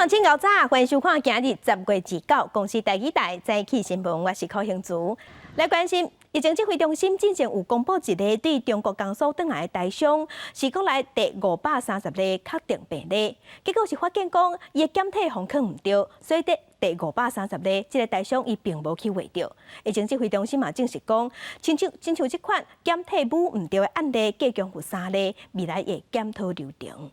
看真够早，欢迎收看今日10月29公司第几台早起新闻，我是柯兴竹。来关心，疫情指挥中心之前有公布一个对中国江苏转来的台商，是国内第530例确定病例，结果是发现讲伊的检体方向唔对，所以第530例，这个台商伊并无去画到。疫情指挥中心嘛证实讲，亲像这款检体母唔对的案例，计共有3例，未来会检讨流程。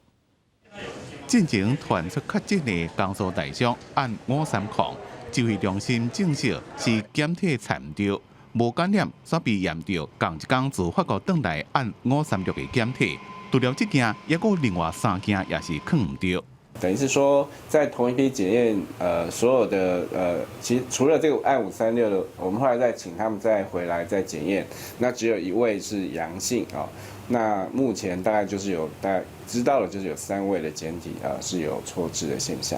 进前传出确诊的江苏大商按530，指挥中心证实是检体采唔对，无感染，煞被验到同一天自法国转来按536的检体，除了这件，也有另外3件也是看唔对。等于是说，在同一批检验，所有的其实除了这个按536的，我们后来再请他们再回来再检验，那只有1位是阳性啊。那目前大概知道了，就是有3位的检体是有错置的现象。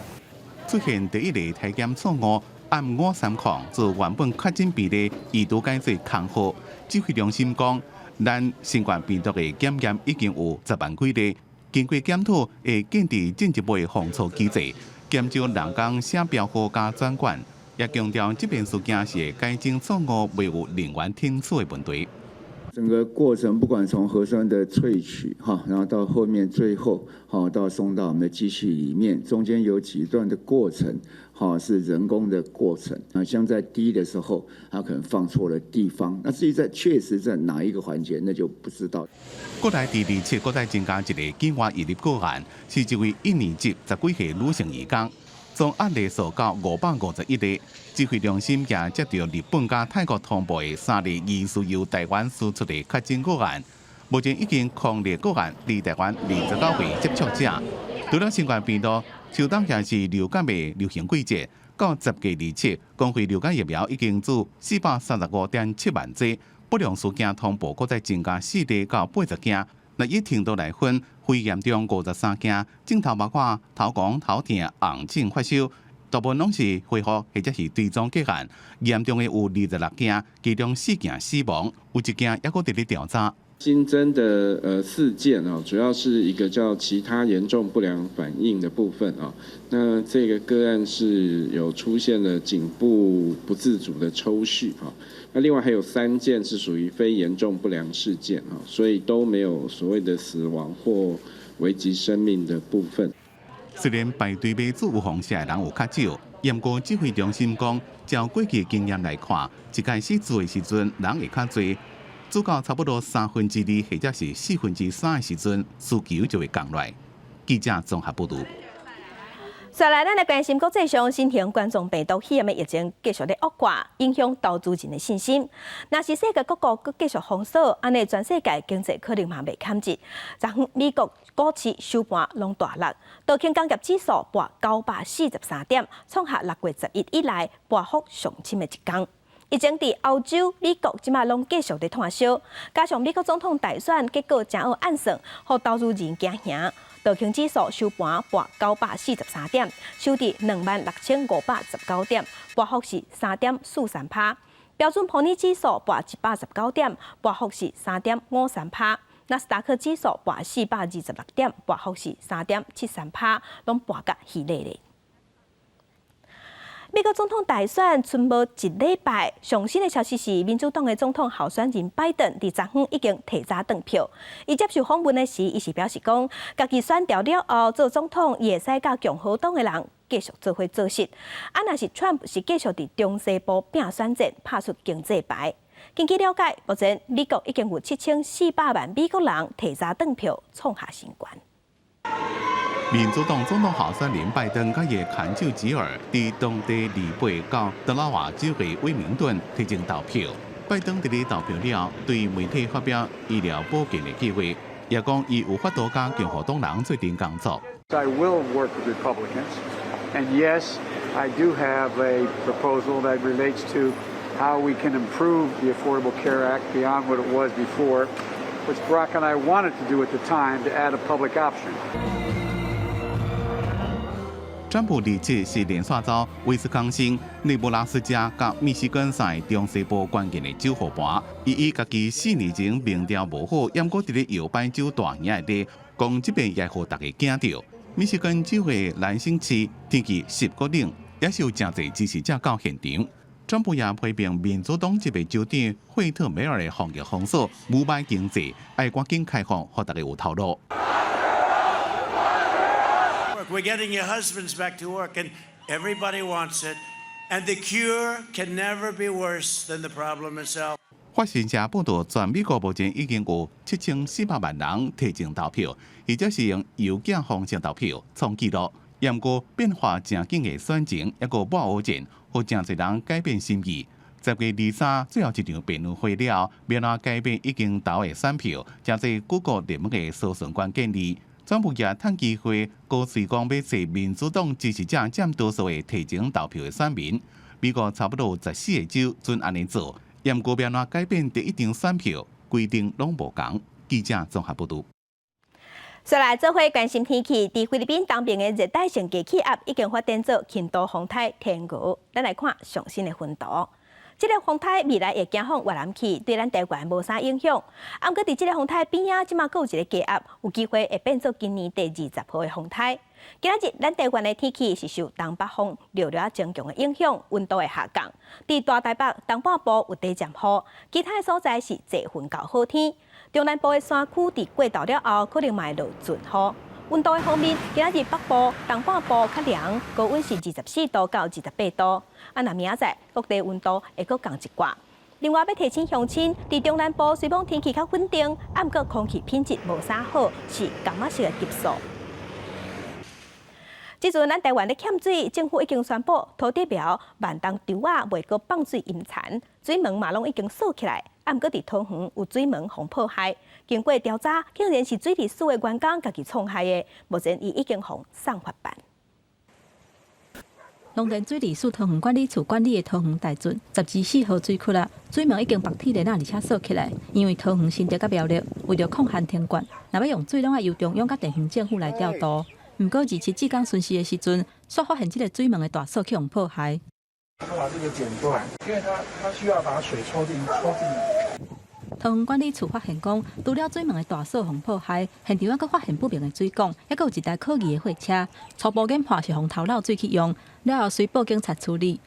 出现第一例体检错误，按530自原本确诊比例已都改做空号。指挥中心讲，咱新冠病毒的检验已经有10万几例。经过检讨，会建立进一步的防错机制，减少人工写标号加转管，也强调这边事件是改正错误，未有人员听取的问题。整个过程，不管从核酸的萃取然后到后面最后到送到我们的机器里面，中间有几段的过程是人工的过程。像在滴的时候，它可能放错了地方，那至于确实在哪一个环节，那就不知道。国内第2次国内增加一个境外移入个案，是一位印尼籍10几岁女性移工，从案例数到551例。指挥中心也接到日本加泰国通报的3例疑似由台湾输出的确诊个案，目前已经控制个案离台湾29位接触者。除了新冠病毒，秋冬也是流感的流行季节。到10月27，公费流感疫苗已经至435.7万剂，不良事件通报搁再增加4例到80件。那以程度来分，非严重53件，镜头包括头光、头痛、红疹、发烧。大部分拢是恢复或者是追踪个案，严重的有26件，其中4件死亡，有1件也搁伫咧调查。新增的4件主要是一个叫其他严重不良反应的部分那这个个案是有出现了颈部不自主的抽搐那另外还有3件是属于非严重不良事件所以都没有所谓的死亡或危及生命的部分。虽然排队买煮有风险的人有较少，不过指挥中心讲，照过去经验来看，一开始做的时阵人会较多，煮到差不多2/3或者是3/4的时阵，需求就会降落。记者综合报道。再来，咱来关心国际上新型冠状病毒肺炎的疫情继续咧恶化，影响投资人的信心。若是世界各国佮继续封锁，安尼全世界经济可能嘛袂堪一。昨昏美国股市收盘拢大落，道琼工业指数跌943点，创下6月11以来跌幅上深的一天。疫情伫欧洲、美国即马拢继续咧炭烧，加上美国总统大选结果真好暗算，互投资人惊吓。道琼指数收盘跌943点，收伫26519点，跌幅是3.43%。标准普尔指数跌119点，跌幅是3.53%。纳斯达克指数跌426点，跌幅是3.73%，拢跌甲稀累咧。美国总统大选剩无1礼拜，上新的消息是，民主党的总统候选人拜登伫昨昏已经提早登票。伊接受访问的时，伊是表示讲，家己选掉了后做总统，伊会使甲共和党的人继续做伙做事。若是 Trump 是继续伫中西部拼选战，拍出经济牌。根据了解，目前美国已经有7400万美国人提早登票，创下新高。民主党总统候选人拜登甲伊牵手吉尔伫当地离北到德拉瓦州的威明顿提前投票。拜登伫咧投票了，对媒体发表医疗保健的计划，也讲伊有法度甲共和党人做阵工作。I will work with Republicans, and yes, I do have a proposal that relates to how we can improve the Affordable Care Act beyond what it was before, which Barack and I wanted to do at the time to add a public option. 川普27是连续州、威斯康星、内布拉斯加甲密西根省中西部关键的州号盘，以家己4年前民调无好，也搁伫咧摇摆州大赢的，讲这边也互大家惊到。密西根州的兰辛市天气湿过冷，也是有真侪支持者到现场。川普也批评民主党这位州长惠特梅尔的防疫封锁无卖经济，要赶紧开放，让大家有头路。We're getting your husbands back to work, and everybody wants it. And the cure can never be worse than the problem itself. 法新社报道，全美国目前已经有7400万人提前投票，或者是用邮件方式投票，创纪录。不过变化正紧的选情，一个不好战，和真侪人改变心意。10月23最后一场辩论会了，免来改变已经投的选票，真侪各个热门的首选关键字。川普也趁机会告示讲，要使民主党支持者占多数的提前投票的选民。美国差不多14个州准安尼做，不过变哪改变第一张选票规定拢无同。记者综合报道。再来做回关心天气，伫菲律宾东边的热带性低气压已经发展做轻度风态天鹅。咱来看上新的分图。这个风态未来会行向越南去，对咱台湾无啥影响。不过，伫这个风态边仔，即马佫有一个低压，有机会会变做今年第20号的风态。今仔日，咱台湾的天气是受东北风略略增强的影响，温度会下降。伫大台北东半部有低渐雨，其他的所在是侪云到好天。中南部的山区伫过昼了后，可能会落阵雨。温度的方面，今仔日北部、东半部较凉，高温是24度到28度。那明仔载各地温度会佫降一寡。另外，要提醒乡亲，伫中南部虽讲天气较稳定，不过空气品质无啥好，是感冒式的急速。即阵咱台湾咧欠水，政府已经宣布土地庙、万东丢啊袂阁放水引残，水门嘛拢已经锁起来。不过伫桃园有水门互破坏，经过调查，竟然是水利署的员工家己创害的。目前伊已经互送法办。农田水利署桃园管理处管理的桃园大圳14号水库啦，水门已经白铁链而且锁起来，因为桃园新竹甲苗栗为着抗旱天管，若要用水拢要由中央甲地方政府来调度。不过27志刚巡视的时阵，煞发现这个水门的大锁去用破坏。他把这个剪断，因为他需要把水抽进来。桃园管理处发现讲，除了水门的大锁互破坏，现场还佫发现不明的水管，还佫有一台可疑的货车，初步研判是互头漏水去用，了后随报警察处理。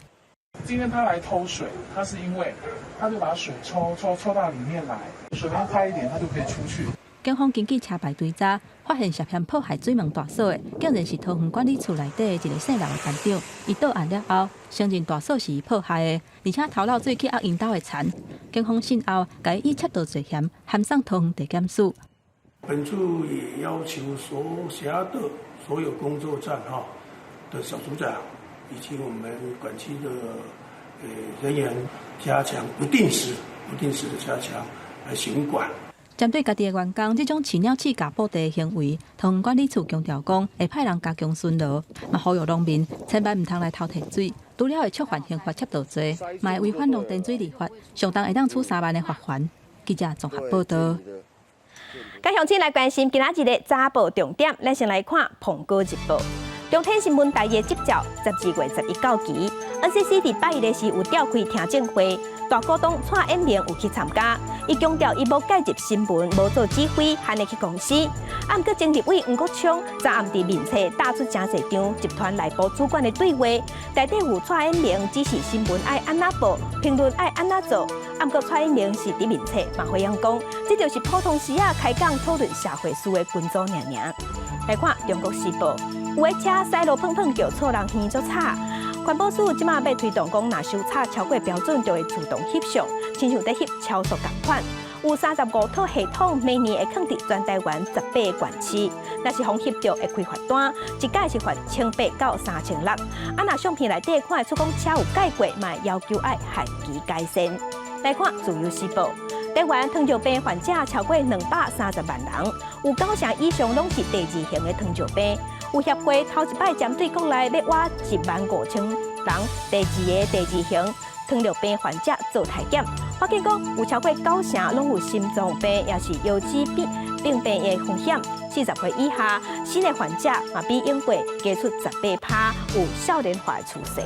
今天他来偷水，他是因为他就把水抽到里面来，水面开一点，他就可以出去。警方经过车牌追查，发现涉嫌破坏水门大锁的，竟然是桃园管理处内底一个姓刘的班长。伊到案了后，承认大锁是伊破坏的，而且偷漏水去压因兜的田。警方信后，甲伊以窃盗罪嫌函送桃园地检署。本处也要求所辖的所有工作站的小组长以及我们管区的人员加强不定时的加强来巡管。针对家己的员工这种饲鸟鼠咬布地的行为，桃园管理处强调讲，会派人加强巡逻，嘛呼吁农民千万唔通来偷摕水，除了会触犯刑法窃盗罪，嘛会违反农田水利法，上重会当处3万的罚款。记者综合报道。甲乡亲来关心今仔日的早报重点，咱先来看《澎哥日报》。中天新闻台的执照12月11期 ，NCC 伫8日时有召开听证会，大股东蔡衍明有去参加。伊强调伊无介入新闻，无做指挥，喊你去公司。不过前立委吴国昌昨暗伫面册打出真侪张集团内部主管的对话，内底有蔡衍明指示新闻爱安怎报，评论爱安怎做。不过蔡衍明是伫面册嘛回应讲，这就是普通时啊开讲讨论社会事的群组尔。来看《中国时报》。有的车驶路碰碰叫错人耳足吵，环保署即马要推动讲，若收差超过标准，就会自动翕相，亲像在翕超速共款。有35套系统，每年会放伫全台湾18个县市。若是妨翕着会开罚单，一届是罚1800到3600。若相片内底看得出讲车有改过，嘛要求爱限期改善。来看《自由时报》。台湾糖尿病患者超过230万人，有9成以上拢是第2型的糖尿病。有协会头一摆针对国内要挖15000人第2型糖尿病患者做体检，发现讲有超过9成拢有心脏病，也是腰子病的风险。40岁以下新的患者嘛比英国加出18%，有少年化的趋势。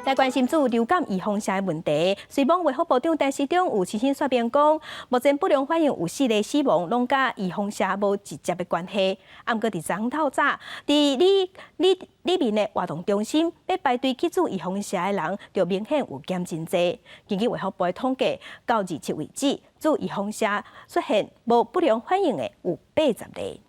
来关心住流感预防下的问题，随望卫福部长陈时中有亲身说明讲，目前不良反应有4例死亡，拢甲预防下无直接的关系。毋过伫昨透早，伫里面的活动中心要排队去做预防下的人，就明显有减真多。根据卫福部的统计，到27为止，做预防下出现无不良反应的有80例。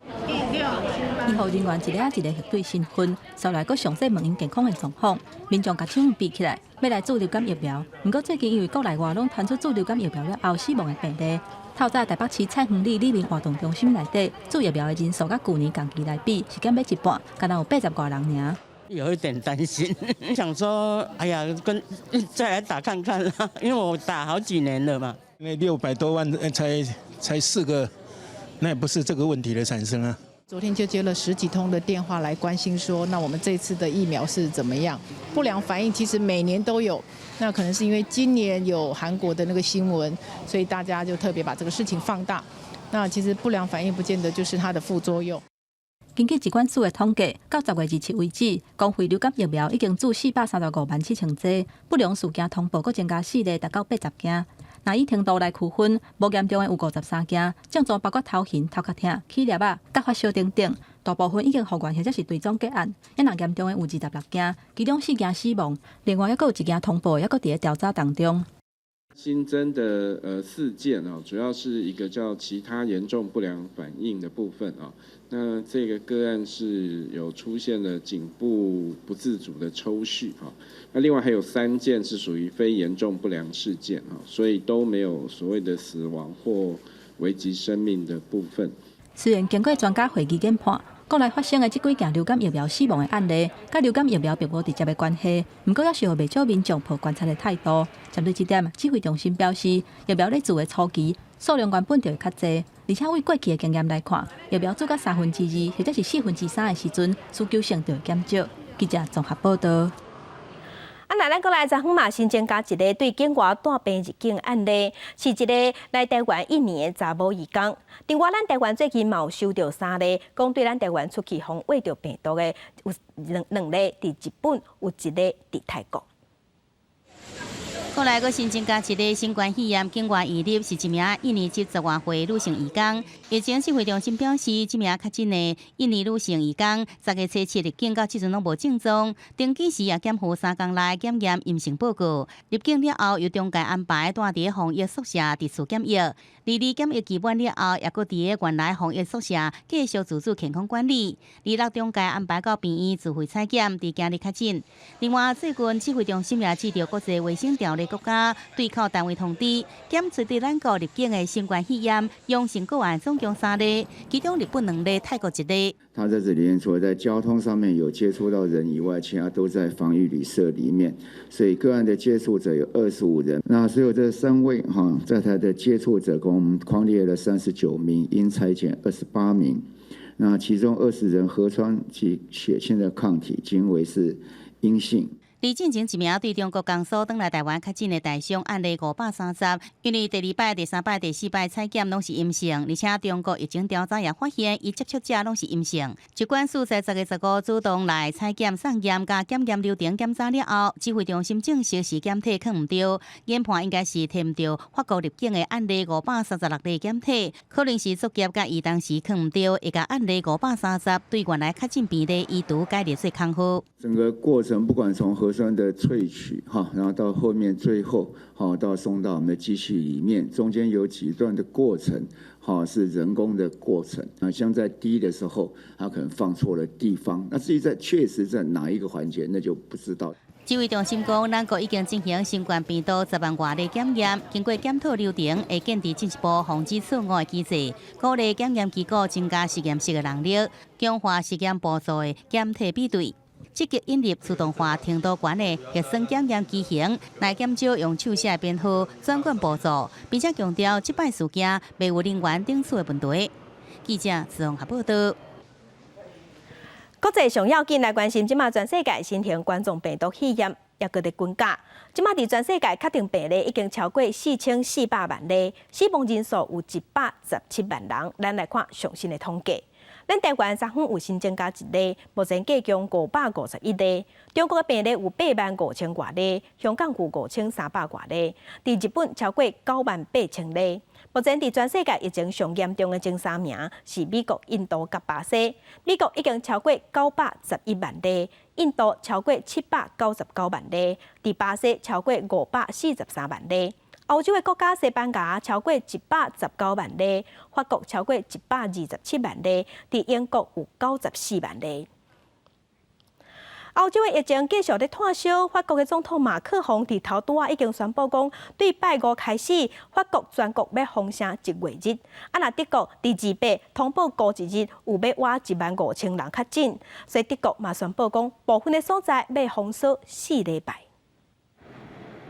医护人员一个一个核对身份，sau来阁详细问因健康的状况。民众甲手闭起来，要来做流感疫苗。不过最近因为国内外拢传出做流感疫苗了后死亡的病例。透早台北市蔡恒里里面活动中心内底做疫苗的人数，甲去年同期来比是减少一半，敢若有80多人尔。有一点担心，想说，哎呀，再来打看看啦，因为我打好几年了嘛。那600多万才4个，那也不是这个问题的产生啊。昨天就接了10几通的电话来关心说，那我们这次的疫苗是怎么样？不良反应其实每年都有，那可能是因为今年有韩国的那个新闻，所以大家就特别把这个事情放大。那其实不良反应不见得就是它的副作用。根据疾管署的统计，到10月27为止，公费流感疫苗已经注435万7千剂，不良事件通报阁增加4例，达到80件。那以程度来区分，无严重的有53件，症状包括头晕、头壳痛、起粒仔、甲发烧等等。大部分已经复原或者是追踪结案，也若严重的有26件，其中4件死亡，另外还有1件通报，还佫伫咧调查当中。新增的4件啊，主要是一个叫其他严重不良反应的部分啊。那这个个案是有出现了颈部不自主的抽搐啊。那另外还有3件是属于非严重不良事件啊，所以都没有所谓的死亡或危及生命的部分。虽然经过专家会议研判，国内发生的这几件流感疫苗死亡的案例，甲流感疫苗并无直接的关系，不过也是有未少民众抱观察的态度。针对这点，指挥中心表示，疫苗咧做的初期数量原本就会较济，而且为过去的经验来看，疫苗做到2/3或者是3/4的时阵，需求性就会减少。记者综合报道。那咱过来昨昏嘛，新增加一个对境外带病入境案例，是一个来台湾1年的查某移工。另外，咱台湾最近嘛有收到3例，讲对咱台湾出去防卫着病毒的有2例伫日本，有1例伫泰国。国内阁新增加一例新冠肺炎境外移入，是一名印尼籍10外岁女性移工。疫情指挥中心表示，这名确诊的印尼女性移工10月初7入境到即阵拢无症状，登机时也检附3天内检验阴性报告。入境了后，由中介安排住伫防疫宿舍自主检疫，2日检疫期满了后，也阁伫原来防疫宿舍继续自主健康管理。2日中介安排到病院自费采检，伫今日确诊。另外，最近指挥中心也接到国际卫生条例国家对口单位通知，检出对咱国入境的新冠肺炎阳性个案总共3例，其中日本2例，泰国1例。他在这里面除了在交通上面有接触到人以外，其他都在防疫旅社里面，所以个案的接触者有25人。那所有这3位在他的接触者，共我们匡列了39名，应采检28名。那其中20人核酸及血清的抗体均为是阴性。离进前一名对中国江苏返来台湾确诊的大伤案例530，因为第2摆、第3摆、第4摆采检拢是阴性，而且中国疫情调查也发现伊接触者拢是阴性。疾管署在10月15主动来采检送验加检验流程检查了后，指挥中心证实是检体放唔对，研判应该是摕唔到法国入境的案例536例检体，可能是作业甲伊当时放唔对，会甲案例530对原来确诊病例移除改列做康复。整个过程不管从核酸的萃取然后到后面最后到送到我们的机器里面，中间有几段的过程是人工的过程。像在滴的时候，它可能放错了地方，那至于确实在哪一个环节，那就不知道。指挥中心讲，咱国已经进行新冠病毒10万外例检验，经过检讨流程，会建立进一步防止错误的机制，鼓励检验机构增加实验室的能力，强化实验步骤的检体比对。积极引入自动化程度悬的核酸检验机型，来减少用手写编号、转管步骤，并且强调这摆事件未有人员顶错的问题。记者综合报道。国际上要紧来关心，即马全世界新型冠状病毒肺炎也搁在增加。即马伫全世界确定病例已经超过4400万例，死亡人数有117万人。咱来看上新的统计。咱台湾昨昏有新增加1例，目前计共551例。中国的病例有85000多例，香港有5300多例，伫日本超过98000例。目前伫全世界疫情上严重的前3名是美国、印度甲巴西。美国已经超过911万例，印度超过799万例，伫巴西超过543万例。欧洲的国家西班牙超过119万例，法国超过127万例，伫英国有94万例。欧洲的疫情继续在炭烧，法国的总统马克宏伫头拄已经宣布讲，对拜五开始，法国全国要封城1月日。若德国伫28通报过一日有要挖15000人确诊，所以德国嘛宣布讲，部分的所在要封锁4礼拜。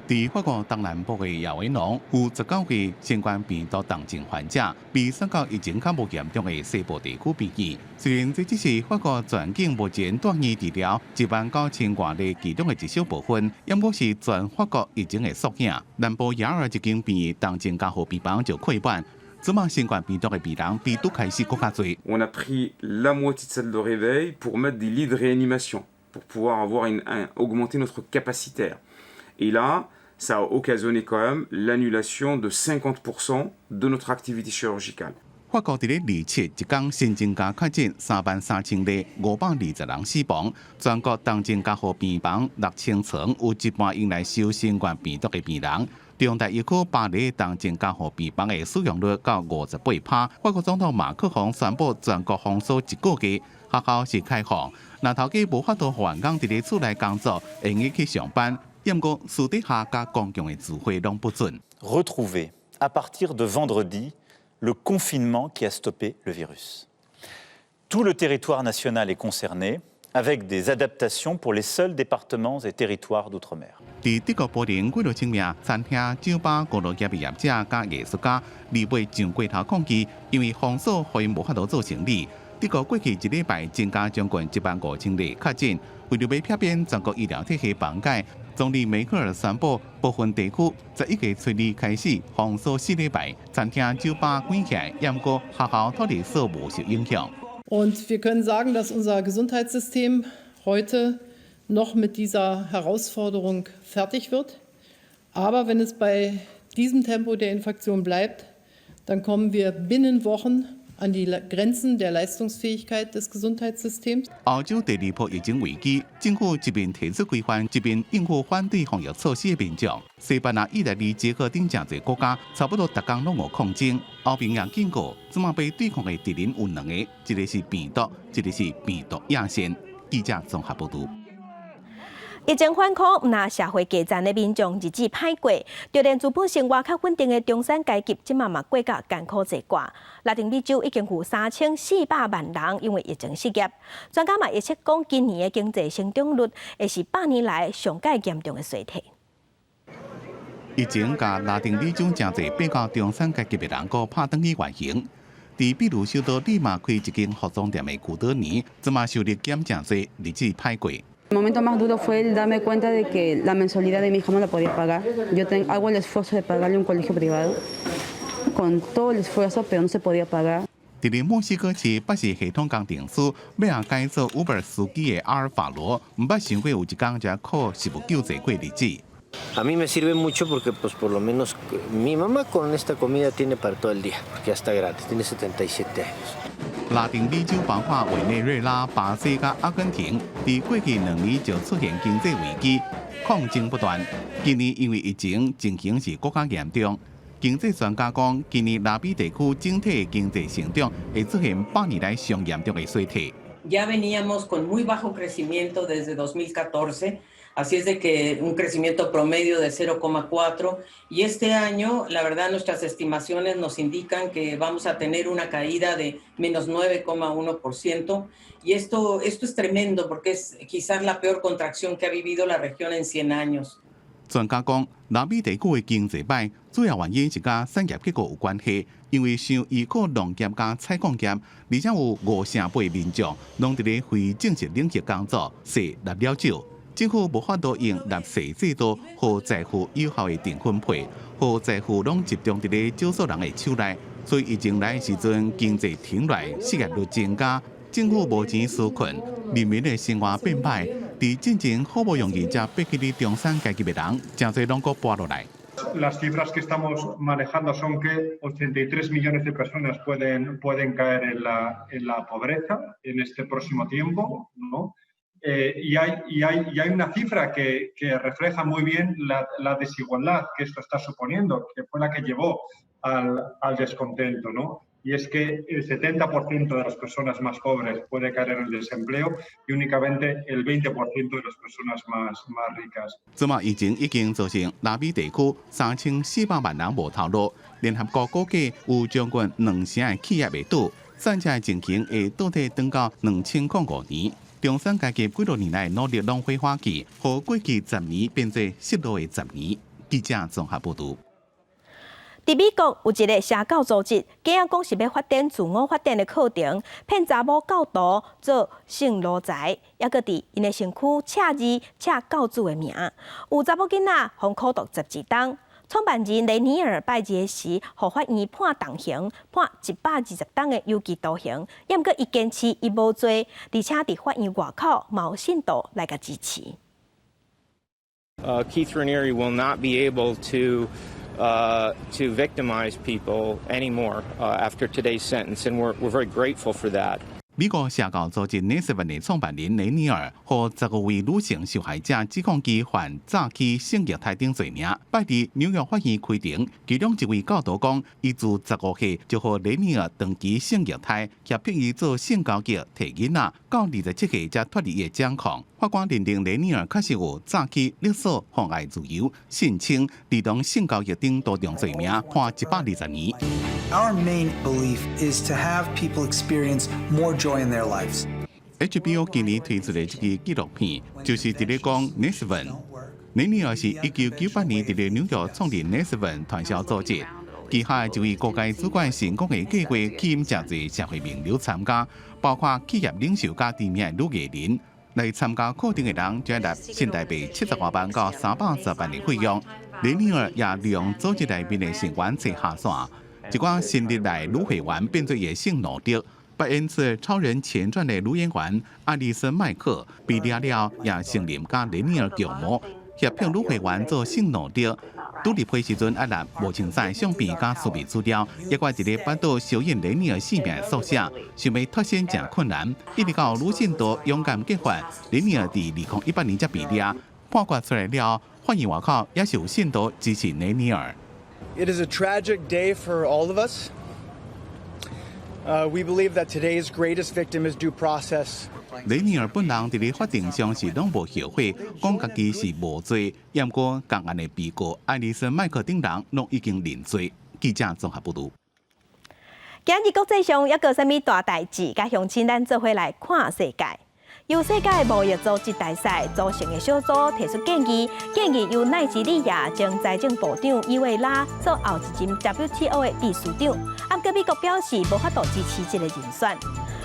伫法国东南部的亚维农，有19个新冠病毒重症患者，被送到疫情较无严重的西部地区病院。虽然这只是法国全境目前住院治疗19000多例其中的一小部分，也不是全法国疫情的缩影。南部雅尔一间病院重症加护病房就溃满，即马新冠病毒的病人比拄开始更加多。On a pris la moitié de salle de réveil pour mettre des lits de réanimation, pour pouvoir augmenter notre capacitaire. Et là, ça a occasionné quand même l'annulation de 50% de notre activité chirurgicale. 法国伫咧27一天新增加确诊33000例，520人死亡。全国重症加护病房6000床，有一半用来收新冠病毒的病人。中大医区8例重症加护病房的使用率到58%。法国总统马克宏宣布全国封锁1个月，学校是开放。若头家无法度员工伫咧厝内工作，会用去上班。因过私底下甲公共的聚会拢不准。Retrouver à partir de vendredi le confinement qui a stoppé le virus. Tout le territoire national est concerné, avec des adaptations pour les seuls départements et territoires d'outre-mer. 伫德国柏林几落清名餐厅、酒吧、娱乐业毕业者甲艺术家，离袂上街头抗议，因为封锁可以无法度做生意。德国过去1礼拜增加将近15000例确诊，为了要避免全国医疗体系崩解。总理梅克尔宣布，部分地区11月初2开始封锁4礼拜，餐厅、酒吧关起来，不过学校托儿所无受影响。Und wir können sagen, dass unser Gesundheitssystem heute noch mit dieser Herausforderung fertig wird. Aber wenn es bei diesem Tempo der Infektion bleibt, dann kommen wir binnen Wochen an die Grenzen der Leistungsfähigkeit des Gesundheitssystems. 欧洲第2波疫情危机，政府一面提出规范，一面应付反对防疫措施的民众。西班牙、意大利、捷克等真侪国家，差不多逐天拢有抗争。欧盟也警告，即马被对抗的敌人有2个，一个是病毒，一个是病毒亚线。记者综合报道。疫情反抗，毋那社会基层的民众日子歹过，就连资本生活较稳定的中产阶级，即马过甲艰苦一寡。拉丁美洲已经有3400万人因为疫情失业，专家嘛预测讲，今年的经济成长率会是100年来上界严重的衰退。疫情甲拉丁美洲真侪比较中产阶级的人口拍转去原形。伫秘鲁首都利马开一间服装店的古德尼，即马收入减真侪，日子歹过。El momento más duro fue el darme cuenta de que la mensualidad de mi hija no la podía pagar. Yo hago el esfuerzo de pagarle un colegio privado, con todo el esfuerzo, pero no se podía pagar. 伫咧墨西哥市巴士系统工程师要改做 Uber 司机的阿尔法罗，毋捌想过有一天才靠食物救济过日子。A mí me sirve mucho porque, pues, por lo menos mi mamá con esta comida tiene para todo el día, porque ya está grande, tiene 77 años. 拉丁美洲包括委内瑞拉、巴西甲阿根廷，伫过去2年就出现经济危机，抗争不断。今年因为疫情，情形是更加严重。经济专家讲，今年拉比地区整体的经济成长会出现100年来上严重的衰退。Ya veníamos con muy bajo crecimiento desde 2014. Así es de que un crecimiento promedio de 0,4 y este año, la verdad, nuestras estimaciones nos indican que vamos a tener una caída de menos 9,1% y esto es tremendo porque es quizás la peor contracción que ha vivido la región en 100 años. 专家讲，南美地区的经济歹，主要原因是甲产业结构有关系，因为像依靠农业甲采矿业，而且有5成8民众拢伫咧非正式领域工作，税纳了少。政府无法度用纳税制度和财富有效的定分配，和财富拢集中伫咧少数人的手内，所以疫情来的时阵，经济停落，失业率增加，政府无钱纾困，人民的生活变歹。伫进前好不容易才爬起的中产阶级的人，真侪拢阁跌落来。 Las cifras que estamos manejando son que 83 millones de personas pueden caer en la pobreza en este próximo tiempo, ¿no? Y hay una cifra que refleja muy bien la desigualdad que esto está suponiendo, que fue la que llevó al descontento, ¿no? Y es que el 70% de las personas más pobres puede caer en el desempleo y únicamente el 20% de las personas más ricas. 这么疫情已经造成南美地区3400万人无头路，联合国估计有将近2成的企业未倒，产值的情形会倒退转到2005年。中产阶级几多年来努力浪费花期，和过去10年变做失落的10年。记者综合报道。 伫美国有一个社教组织，竟然讲是要发展自我发展的课程，骗查某教徒做性奴才，抑搁伫因的身躯写字、写教主的名。有查某囡仔互苦读12天。创办人雷尼尔拜日时，互法院判重刑，判120天的有期徒刑。抑毋过伊坚持伊无罪，而且伫法院外口嘛有信徒来甲支持。Keith Raniere will not be able to victimize people anymore after today's sentence, and we're very grateful for that. 美国社教组织 Nesevin 的创办人雷尼尔和15位女性受害者指控其犯早期性虐待等罪名，拜伫纽约法院开庭。其中一位教徒讲，伊自15岁就和雷尼尔长期性虐待，胁迫伊做性交易摕囡仔，到27岁才脱离伊的掌控。法官认定雷尼尔确实有早期勒索、妨碍自由、性侵、儿童性交易等多重罪名，判120年。 Our main belief is to have people experience more joy in their lives. HBO 今年推出的一支纪录片，就是伫咧讲 Nesevin。雷尼尔是1998年伫咧纽约创立 Nesevin 传销组织，旗下一位国家主管成功的计划，吸引真侪社会名流参加，包括企业领袖加知名的女艺人。来参加课程的人，只纳新台币70多万到310万的费用。雷尼尔也利用组织内面的成员扯下线。 一寡新入来女会员变做野性奴隶，扮演自《超人前传》的女演员爱丽森·麦克，毕业了也承认甲雷尼尔共谋，胁迫女会员做性奴隶。拄入会时阵，压纳无清楚相片甲私密资料，抑怪一个巴岛小演雷尼尔性命的宿舍，想要脱身真困难。一直到女性都勇敢结婚，雷尼尔伫2018年才毕业，判决出来了，法院外口也是有信徒支持雷尼尔。 It is a tragic day for all of us. We believe that today's greatest victim is due process. 雷尼尔本人伫咧法庭上是拢无后悔，讲家己是无罪。不过，共案的被告爱丽森·麦克等人拢已经认罪。记者综合报道。今日国际上抑个啥物大代志，甲乡亲咱做伙来看世界。 由世界贸易组织大赛组成的小组提出建议由奈及利亚前财政部长伊维拉做后一任 WTO 的理事长。不过美国表示无法度支持这个人选。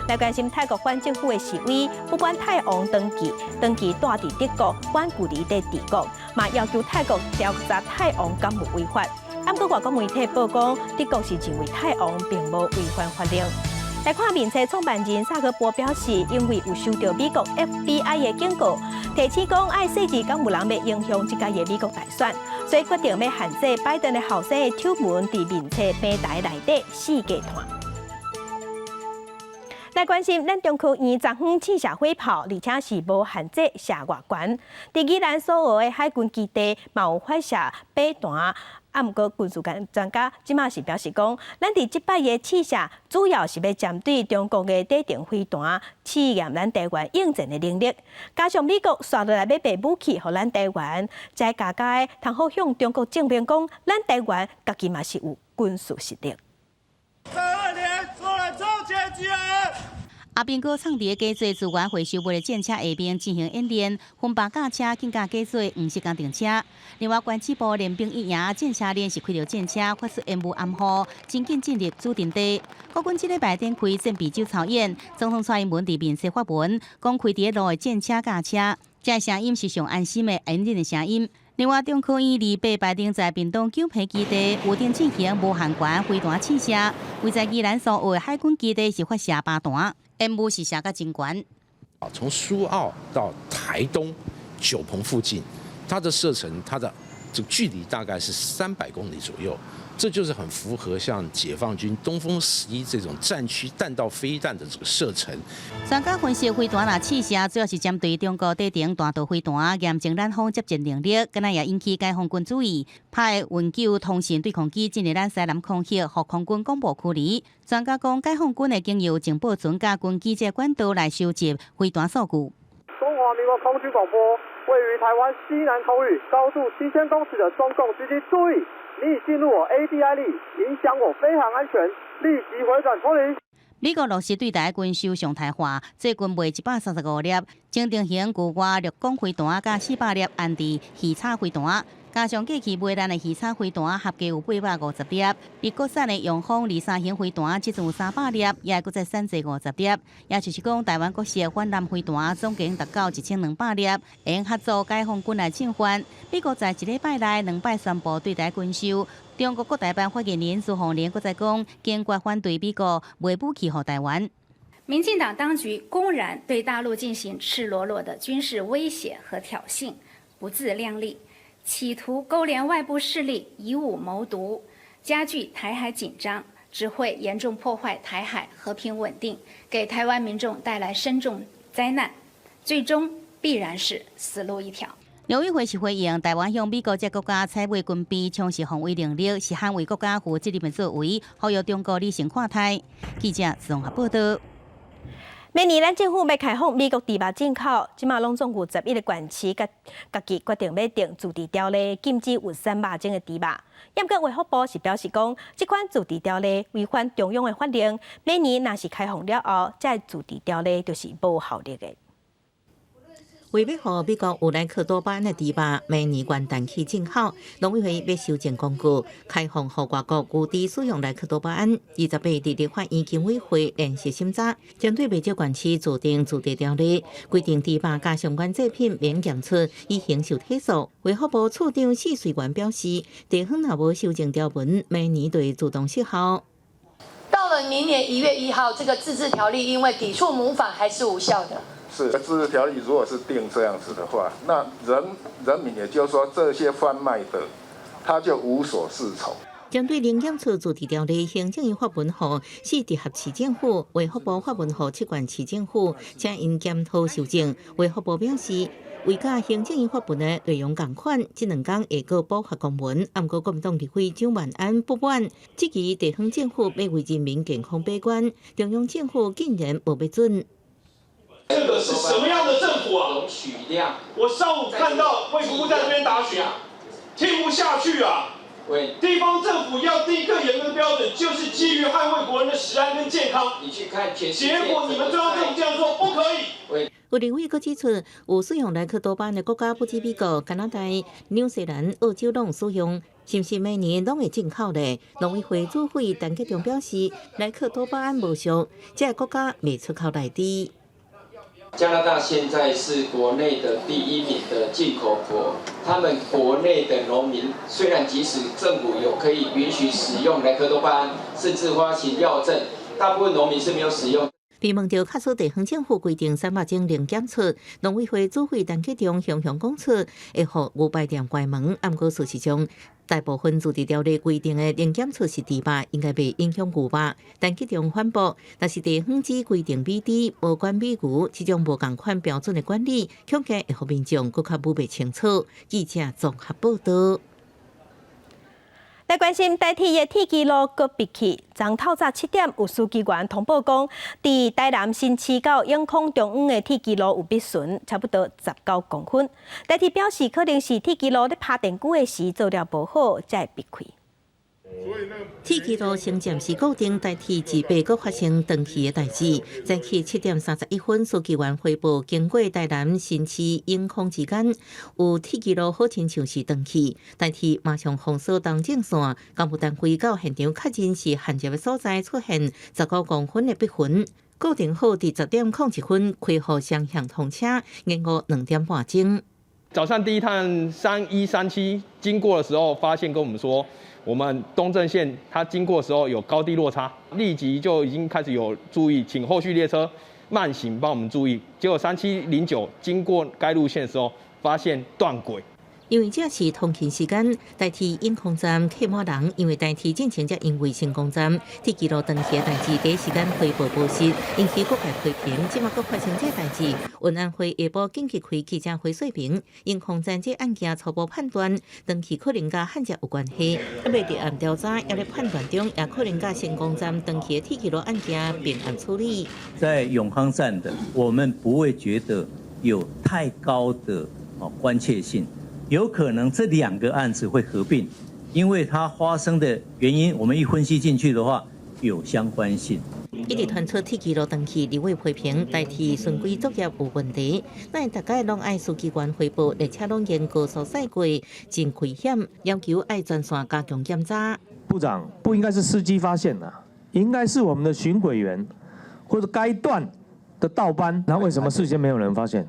来关心泰国反政府的示威，不管泰王登记住伫德国，管距离伫治国，嘛要求泰国调查泰王敢无违法。不过外国媒体报讲，德国是认为泰王并无违反法令。 来看面册创办人萨克波表示，因为有收到美国 FBI 的警告，提醒讲爱设置敢有人要影响这届的美国大选，所以决定要限制拜登的后生的丑闻伫面册平台内底四阶段。来关心咱中区沿昨昏试射火炮，而且是无限制射外悬。伫宜兰所学的海军基地嘛有发射飞弹。 不过，军事专家即马是表示讲，咱伫即摆的试射主要是要针对中国的地定飞弹，试验咱台湾应战的能力。加上美国刷落来要卖武器互咱台湾，再加的通好向中国证明讲，咱台湾家己嘛是有军事实力。阿兵哥创伫个加做资源回收物的战车下边进行演练，分8架车更加加做50工程车。另外，关西部练兵一营战车连续开着战车，发出烟雾暗号，真紧进入主阵地。国军即礼拜展开战备周操演，总统蔡英文伫面册发文，讲开伫路的战车架车，这声音是上安心的安定的声音。另外，中科院28摆定在屏东九批基地有定进行无限悬飞弹试射，位在宜兰所有海军基地是发射8弹，烟雾是射甲真悬。从苏澳到台东九鹏附近，它的射程，它的这个距离大概是300公里左右。这就是很符合像解放军东风11这种战区弹道飞弹的这个射程。专家分析，飞弹若试射，主要是针对中国地顶弹道飞弹，严重咱方接近能力，敢若也引起解放军注意，派永久通信对抗机进入咱西南空域，互空军广播驱离。专家讲，解放军会经由情报船甲军机这管道来收集飞弹数据。中华民国空军广播，位于台湾西南空域高度7000公尺的中共军机注意。你已进入我 ADI 里，影响我飞行安全，立即回转脱离。美国落实对台军售常态化，最近卖135粒正定型巨外陆攻飞弹，加400粒安迪鱼叉飞弹。加上过去卖咱的鱼叉飞弹，合计有850粒。而国产的用方23型飞弹，即阵有300粒，也搁再产制50粒。也就是讲，台湾国式反舰飞弹总共达到1200粒，会用合作解放军来进犯。美国在1礼拜内2摆宣布对台军售。中国国台办发言人苏宏连搁再讲，坚决反对美国卖武器给台湾。民进党当局公然对大陆进行赤裸裸的军事威胁和挑衅，不自量力，企图勾连外部势力以武谋独，加剧台海紧张，只会严重破坏台海和平稳定，给台湾民众带来深重灾难，最终必然是死路一条。刘宇辉是回应台湾向美国这国家采买军备，从事防卫能力，是捍卫国家负责任的作为，呼吁中国理性看待。记者综合报道。明年咱政府要开放美国猪肉进口，即马拢总有11个县市家己决定要定自治条例，禁止有产肉种的猪肉。严格卫福部是表示讲，这款自治条例违反中央的法令，明年若是开放了后，这自治条例就是无效力的。为要互美国有莱克多巴胺的猪肉明年元旦起进口，农委会要修正公告，开放互外国有猪使用莱克多巴胺。28日立法院经委会联席审查，针对未少县市制定自治条例，规定猪肉加相关制品免检出，以行受体数。卫福部处长许瑞元表示，地方若无修正条文，明年就会自动失效。到了明年1月1号，这个自治条例因为抵触母法还是无效的。是自治条例如果是定这样子的话，那人民也就是说这些贩卖的，他就无所适从。针对零检出自治条例，行政院法文署是直辖市政府、卫福部法文署7县市政府，请因检讨修正。卫福部表示，为甲行政院法文的内容同款，这2天会个补发公文。不过，国民党立委蒋万安不满，质疑地方政府要为人民健康把关，中央政府竟然无要准。这个是什么样的政府啊？我上午看到卫福部在那边打选，听不下去啊！地方政府要定更严格的标准，就是基于捍卫国人的食安跟健康。你去看结果你们中央政府这样做不可以。有立委阁指出，有使用莱克多巴胺的国家不止美国、加拿大、纽西兰、澳洲拢有使用，是不是每年拢会进口呢？农委会主委陈吉仲表示，莱克多巴胺无效，这个国家未出口内地。加拿大现在是国内的第1名的进口国，他们国内的农民虽然即使政府有可以允许使用莱克多巴胺，甚至发行药证，大部分农民是没有使用。被问到确实地方政府规定产肉种零检出，农委会主委陈吉仲雄雄讲出，会互牛排店关门。不过事实上，大部分自治条例规定的零检出是猪肉，应该袂影响牛肉。陈吉仲反驳，若是地方只规定美猪，无管美牛，这种无共款标准的管理，恐惊会互民众更较无袂清楚。记者综合报道。来关心台铁的铁基路搁闭去，昨透早7点，有司机员通报讲，伫台南新市到永康中央的铁基路有壁巡，差不多19公分。台铁表示，可能是铁基路咧拍电久的时做了无好，才会闭开。铁基路升站是固定代替自八个发生断气的代志。早起7点31分，司机员汇报，经过台南新市永康之间，有铁基路好亲像是断气，代替马上封锁东正线。干部单位到现场确认是焊接的所在出现19公分的壁痕，固定好伫10点01分开放双向通车，延误2点半钟。早上第一趟3137经过的时候，发现跟我们说，我们东正线它经过的时候有高低落差，立即就已经开始有注意，请后续列车慢行帮我们注意。结果3709经过该路线的时候，发现断轨。因为这是通勤时间，代替永康站客满人，因为代替进前则因为成功站铁轨路长期的代志第一时间汇报报失，引起各界批评。即马阁发生这代志，运安会下晡紧急开记者会说明，永康站这案件初步判断，长期可能甲汉者有关系，未立案调查，也咧判断中，也可能甲成功站长期的铁轨路案件并案处理。在永康站的，我们不会觉得有太高的关切性。有可能这2个案子会合并，因为它发生的原因，我们一分析进去的话，有相关性。一直传出铁轨路长期立位批评代替顺轨作业有问题，但大家拢爱司机员汇报列车拢经高速驶过，真危险，要求爱专线加强检查。部长不应该是司机发现的，应该是我们的巡轨员或者该段的倒班，那为什么事先没有人发现？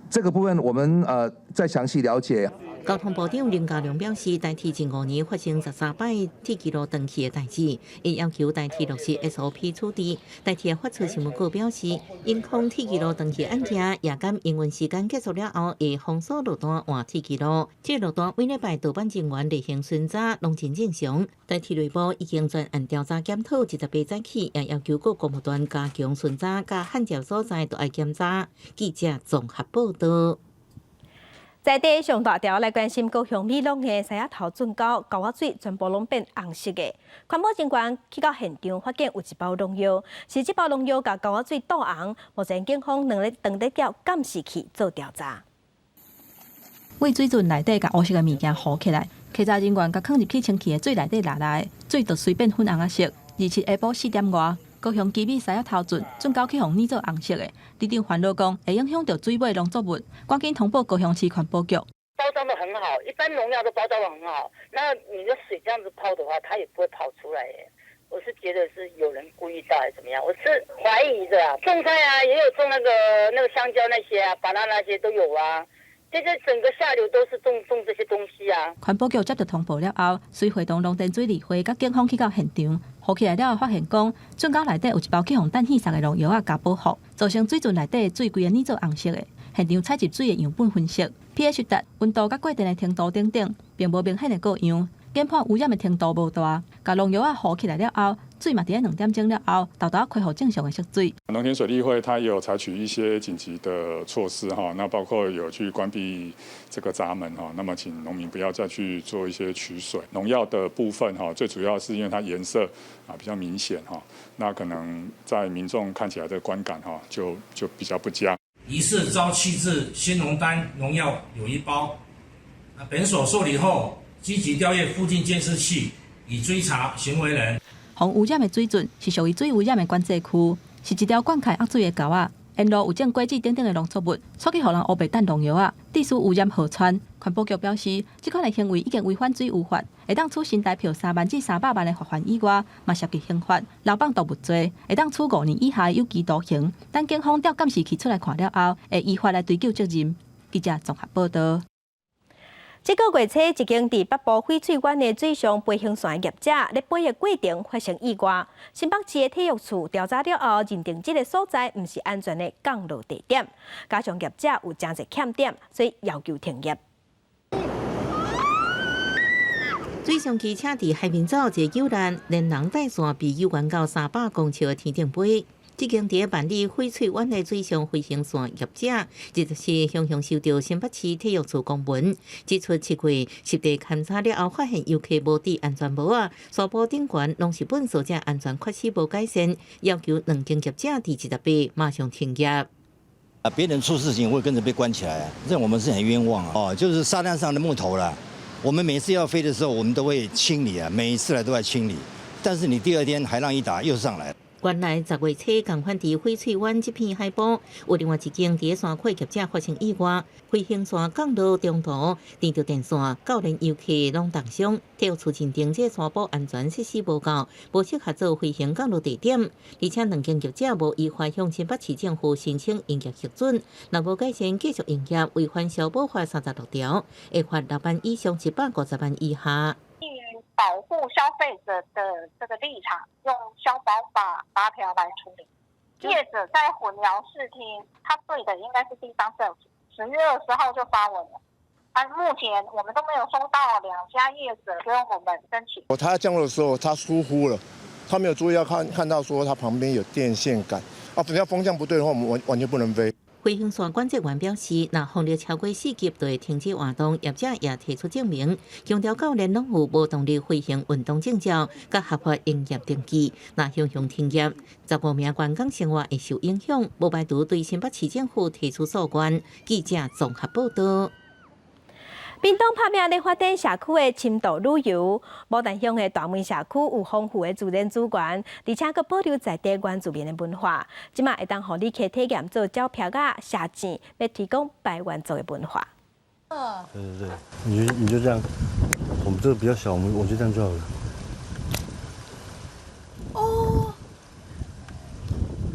这个部分我们再详细了解。交通部长林佳龙表示，代替近5年发生13摆铁轨路长期的代志，亦要求代替落实 SOP 处理。代替发出新闻稿表示，因控铁轨路长期案件夜间营运时间结束了后，会封锁路段换铁轨路。这路段每礼拜倒班人员例行巡查，拢真正常。代替内部已经专案调查检讨，18早起也要求各公务团加强巡查，甲焊接所在都爱检查。记者综合报道。在地上大条来关心高雄美浓的西雅头圳沟高洼水全部拢变红色的，环保警官去到现场发现有一包农药，是这包农药甲高洼水倒红，目前警方两日当得调监视器做调查。为水圳内底甲黑色的物件糊起来，稽查人员甲放入去清气的水内底拿来，水就随便粉红色。27下晡4点外。高雄基美西雅头圳沟去互染做红色的，里长烦恼讲会影响到水尾农作物，赶紧通报高雄市环保局。包装的很好，一般农药都包装的很好，那你的水这样子泡的话，它也不会跑出来耶。我是觉得是有人故意倒还是怎么样，我是怀疑的啊。种菜啊，也有种那个香蕉那些啊，芭乐那些都有啊。这整个下流都是种这些东西啊。环保局接到通报了后，随会同农电水理会甲警方去到现场，好起来了后发现讲，圳沟内底有一包去互氮气杀的农药啊，加保护，造成水圳内底的水规个染做红色的。现场采集水的样本分析 ，pH 值、温度甲过电的程度等等，并无明显的各样。检判污染的程度无大，甲农药啊糊起来了后，水嘛伫2点钟了后，豆豆恢复正常的色水。农田水利会它也有采取一些紧急的措施哈，那包括有去关闭这个闸门哈，那么请农民不要再去做一些取水。农药的部分哈，最主要是因为它颜色比较明显哈，那可能在民众看起来的观感哈就比较不佳。疑似遭弃置新农单农药有1包，本所受理后。积极调阅附近监视器，以追查行为人。防污染的水圳是属于水污染的管制区，是一条灌溉恶水的沟仔，沿路有种果子等等的农作物，错去互人污白氮农药啊，致使污染河川。环保局表示，这款的行为已经违反水污法，会当处新台票3万至300万的罚款以外，嘛涉及刑法、流放动物罪，会当处5年以下的有期徒刑。等警方调监视器出来看了后，会依法来追究责任。记者综合报道。这个月初，一间伫北部翡翠湾的水上飞行船业者，咧飞的过程发生意外。新北市的体育处调查了后，认定这个所在不是安全的降落地点，加上业者有真侪欠点，所以要求停业。水上机车伫海面走一个游览，连人带线被游玩到300公尺的天顶飞。这间伫万里翡翠湾的水上飞行船业者，就是向收到新北市体育处公文，指出7月实地勘查了后，发现游客无戴安全帽啊，沙坡顶悬拢是本所者安全缺失无改善，要求2间业者伫18马上停业。别人出事情会跟着被关起来啊，这我们是很冤枉啊！哦，就是沙滩上的木头啦，我们每次要飞的时候，我们都会清理啊，每一次来都在清理，但是你第2天海浪一打又上来了。原来10月初共款伫翡翠湾这片海堡，有另外一间伫山块业者发生意外，飞行线降落中途，连着电线，教练游客拢重伤。体育处认定这山堡安全设施无够，无适合做飞行降落地点，而且两间业者无依法向新北市政府申请营业核准，若无改善继续营业，违反消保法36条，会罚6万以上750万以下。保护消费者的这个立场，用消保法8条来处理。业者在混淆视听，他对的应该是地方政府。10月20号就发文了，目前我们都没有收到2家业者跟我们申请。他降落的时候，他疏忽了，他没有注意要看到说他旁边有电线杆啊，等下风向不对的话，我们完全不能飞。飞行线管制员表示，若风力超过4级，就会停止活动。业者也提出证明，强调教练拢有无动力飞行运动证照、甲合法营业登记。若向停业，15名员工生活会受影响，无排除对新北市政府提出诉愿。记者综合报道。屏东拍拼咧发展社区的深度旅游，牡丹乡的大门社区有丰富的自然资源，而且佮保留在地原住民的文化。即马会当互旅客体验做鸟票啊、下井，要提供百原族的文化。对，你就这样，我们这个比较小，我就这样就好了。哦，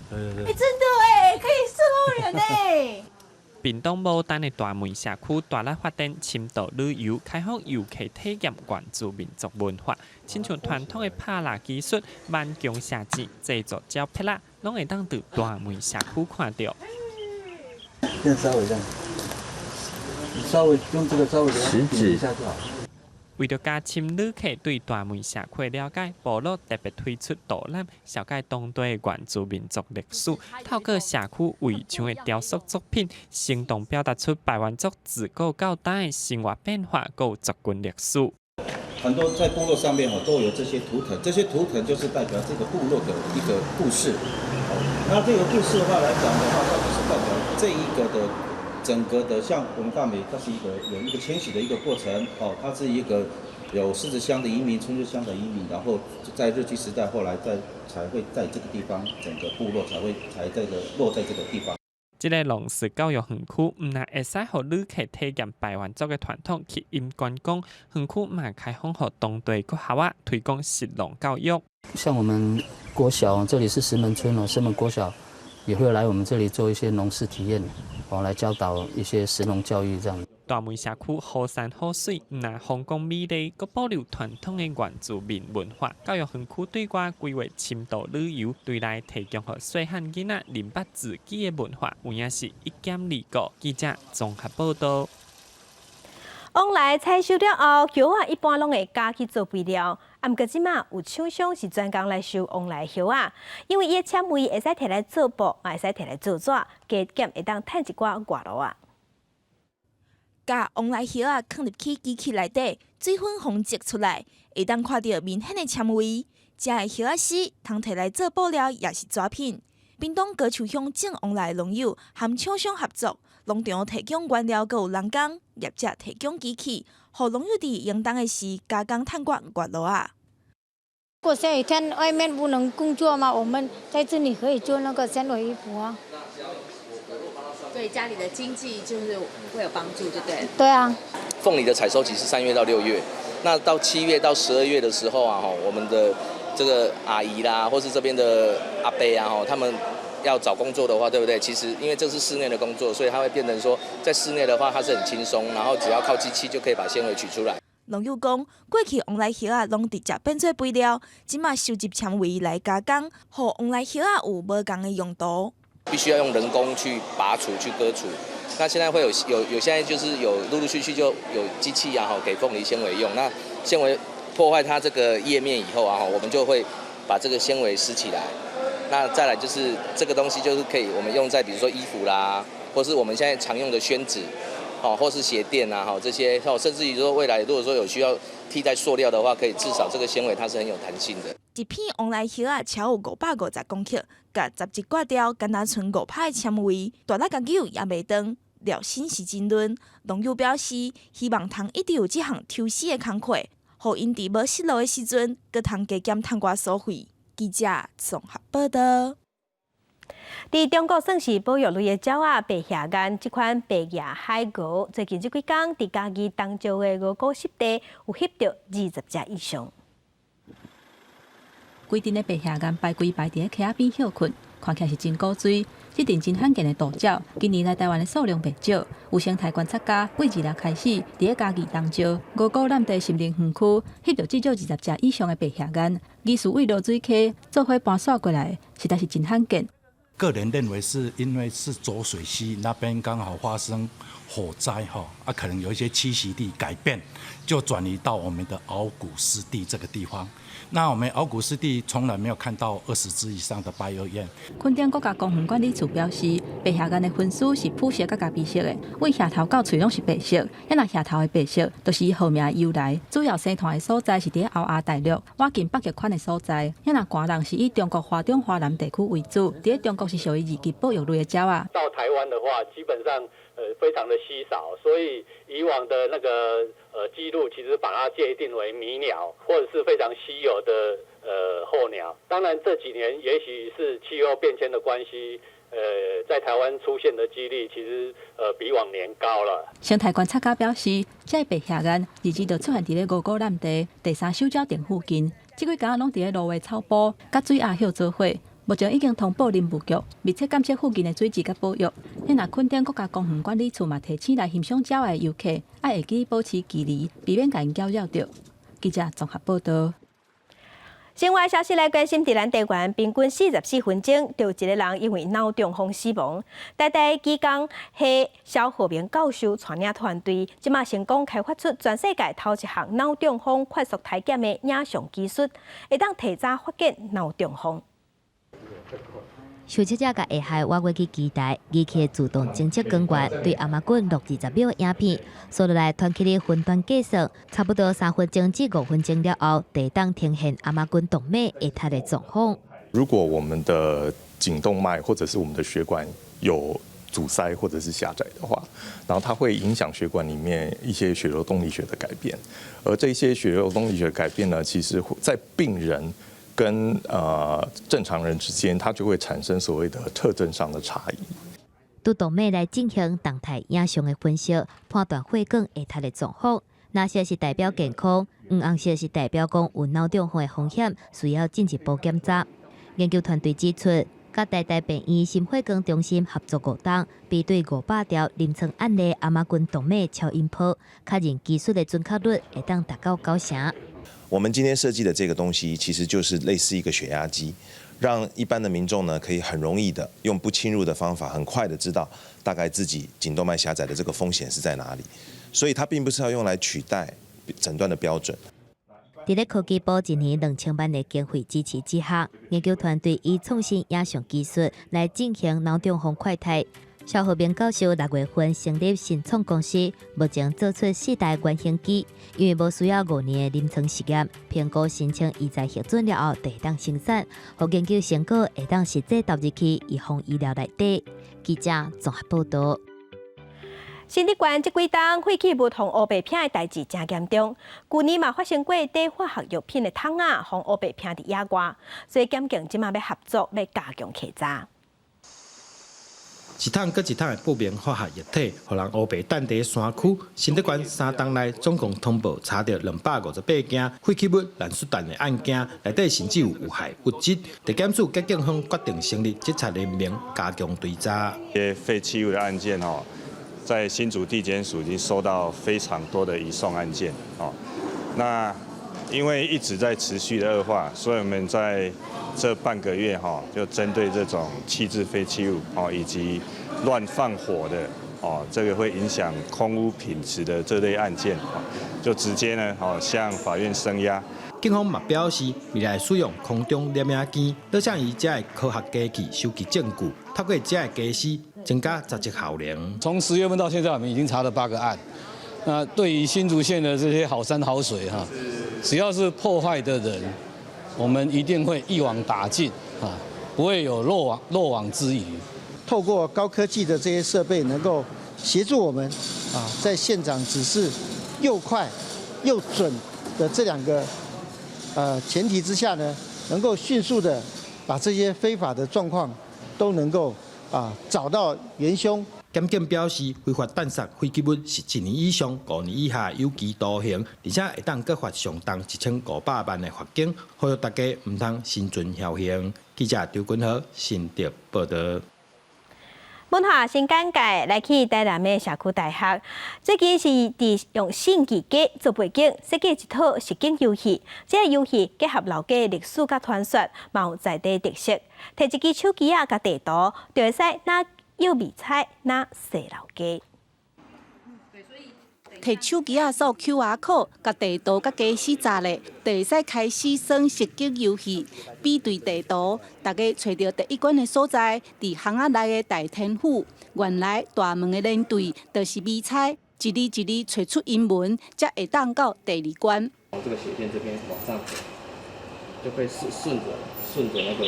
对，真的哎，可以伺候人哎。屏东牡丹的大门社区大力发展深度旅游，开放游客体验原住民族文化，亲像传统的拍蜡技术、慢弓射箭、制作鸟撇啦，拢会当伫大门社区看到。先稍微这样，稍微用这个稍微食指一下就好。为了加深旅客对大门社区的了解，部落特别推出导览，了解当地的原住民族历史，透过社区围墙的雕塑作品，生动表达出百原族自古到今的生活变化，有族群历史。很多在部落上面都有这些图腾，这些图腾就是代表这个部落的一个故事。那这个故事的话来讲的话，它就是代表这一个的。整个的像我们大美，它是有一个迁徙的一个过程它是一个有狮子乡的移民、春日乡的移民，然后在日据时代后来才会在这个地方，整个部落才落在这个地方。这个农事教育园区唔但会使互旅客体验百原族的传统去因观光，园区嘛开放互当地各校啊推广食农教育。像我们国小，这里是石门村石门国小也会来我们这里做一些农事体验。来教导一些食农教育这样。大门社区好山好水，唔但风光美丽，佮保留传统的原住民文化。教育园区对外规划深度旅游，对内提供予细汉囡仔认捌自己的文化，有影是一兼二顾。记者综合报道。往来采收了后，叶啊一般拢会加去做肥料。啊，毋过即马有厂商是专工来收往来叶啊，因为伊的纤维会使摕来做布，也会使摕来做纸，加减会当趁一寡外劳啊。甲往来叶啊放入去机器内底，水分烘蒸出来，会当看到明显的纤维。这的叶啊丝通摕来做布料，也是纸品。屏东高树乡种往来农友和厂商合作。农场提供原料，佮有人工，业者提供机器，互农友伫应当的时加工探刮月落啊。如果下雨天外面不能工作嘛，我们在这里可以做那个纤维衣服啊。对家里的经济就是会有帮助，对不对？对啊。凤梨的采收期是3月到6月，那到7月到12月的时候啊，我们的这个阿姨啦，或是这边的阿伯啊，他们。要找工作的话，对不对？其实因为这是室内的工作，所以它会变成说，在室内的话，它是很轻松，然后只要靠机器就可以把纤维取出来。农友讲，过去往来叶啊，拢直接变做肥料，即马收集纤维来加工，互往来叶啊有无共的用途。必须要用人工去拔除、去割除。那现在会有现在就是有陆陆续续就有机器啊，给凤梨纤维用。那纤维破坏它这个叶面以后啊，我们就会把这个纤维撕起来。那再来就是这个东西，就是可以我们用在比如说衣服啦，或是我们现在常用的宣纸，或是鞋垫啊，这些，甚至于说未来如果说有需要替代塑料的话，可以至少这个纤维它是很有弹性的。一片往来叶啊，超有550公克，甲11挂条，敢若剩5拍的纤维，大力研究也袂长，料心是真润。农友表示，希望通一直有这项抽丝的工课，互因伫无失落的时阵，阁通加减探刮收费。记者综合报道。伫中国算是保育类的鸟仔白虾眼，这款白牙海鹅，最近这几天伫嘉义东石的鹅沟湿地有翕到20只以上。规阵的白虾眼排规排伫咧溪仔边休困，看起来是真古锥。这阵真罕见的大鸟，今年来台湾的数量袂少。有生态观察家为2日开始，伫咧嘉义东石鹅沟南地森林园区翕到至少20只以上的白虾眼，疑似为落水溪做伙搬刷过来，实在是真罕见。个人认为是因为是浊水溪那边刚好发生火灾可能有一些栖息地改变，就转移到我们的鳌骨湿地这个地方。那我们鳌骨湿地从来没有看到20只以上的白额雁。垦丁国家公园管理处表示，白虾眼的分丝是肤色甲咖啡色的，为下头到喙拢是白色，那下头的白色都是以号名的由来。主要生团的所在是伫澳亚大陆、瓦近北极圈的所在。那寒人是以中国华中华南地区为主，伫中国是属于2级保育类的鸟仔。到台湾的话，基本上非常的稀少，所以以往的那个记录其实把它界定为迷鸟，或者是非常稀有的候鸟。当然这几年也许是气候变迁的关系，在台湾出现的几率其实比往年高了。生态观察家表示，这白虾眼日前就出现伫咧鹅沟南地第3手鸟店附近，这几天拢伫咧芦苇草埔、甲水鸭叶做伙。目前已经通报林务局，密切监测附近的水质甲保育。那垦丁国家公园管理处嘛提醒来欣赏鸟的游客，要会记保持距离，避免甲因搅扰着。记者综合报道。另外消息来关心，伫咱台湾平均44分钟就有一个人因为脑中风死亡。台大技工系肖和平教授带领团队，即马成功开发出全世界头一项脑中风快速体检的影像技术，会当提早发现脑中风。受测者甲下海挖过去机台，机器自动侦测光源，对阿妈棍录20秒的影片，所落来团起的分段计算，差不多3分钟至5分钟了后，地当呈现阿妈棍动脉下塌的状况。如果我们的颈动脉或者是我们的血管有阻塞或者是狭窄的话，然后它会影响血管里面一些血流动力学的改变，而这些血流动力学的改变呢，其实在病人跟正常人之间，它就会产生所谓的特征上的差异。对动脉来进行动态影像的分析，判断血管下塌的状况。蓝色是代表健康，黄红色是代表讲有脑中风的风险，需要进一步检查。研究团队指出，甲台大病院心血管中心合作5档，比对500条临床案例阿妈棍动脉超音波，确认技术的准确率会当达到90%。我们今天设计的这个东西，其实就是类似一个血压机，让一般的民众呢可以很容易的用不侵入的方法，很快的知道大概自己颈动脉狭窄的这个风险是在哪里。所以它并不是要用来取代诊断的标准。伫咧科技部1年2000万的经费支持之下，研究团队以创新影像技术来进行脑中风快筛。肖和平教授6月份成立新创公司，目前做出4台原型机，因为无需要5年的临床实验，评估申请医材核准了后，就会当生产，和研究成果会当实际投入去预防医疗内底。记者综合报道。新竹县这几天废弃物同乌白片的代志真严重，去年嘛发生过底化学药品的桶仔和乌白片伫野外，所以检警即马要合作，要加强稽查。一桶搁一桶的不明化学液体，互人乌白等地山区新竹县3档内总共通报查到258件废弃物滥xuất弹的案件，内底甚至有害物质。地检署甲警方决定成立侦查联盟，加强追查。废弃物的案件在新竹地检署已经收到非常多的移送案件那因为一直在持续的恶化，所以我们在这半个月就针对这种弃置废弃物以及乱放火的这个会影响空污品质的这类案件就直接呢向法院声押。警方嘛表示，未来使用空中摄影机，倒向伊这的科学机器收集证据，透过这的机师增加查缉效能。从10月份到现在，我们已经查了8个案。那对于新竹县的这些好山好水只要是破坏的人，我们一定会一网打尽不会有漏网之鱼。透过高科技的这些设备，能够协助我们在现场指示又快又准的这2个前提之下呢，能够迅速的把这些非法的状况都能够找到元凶。检警表示，非法弹杀废弃物是1年以上5年以下有期徒刑，而且会当各罚上重1500万的罚金，呼吁大家唔通心存侥幸。记者周君豪新竹报道。文化新简介来去台南的社区大学，最近是用新技术做背景，设计一套实景游戏。这个游戏结合老家的历史甲传说，嘛有在地特色。摕一支手机甲地图，就会使哪有味彩，哪踅老家。摕手机扫 QR code， 甲地图甲家史查咧，就会使开始耍实景游戏。比对地图，大家找到第一关的所在，伫巷仔内的大天府。原来大门的连队就是美彩，一字一字找出英文，才会当到第二关。从这个斜线这边往上走，就会顺着那个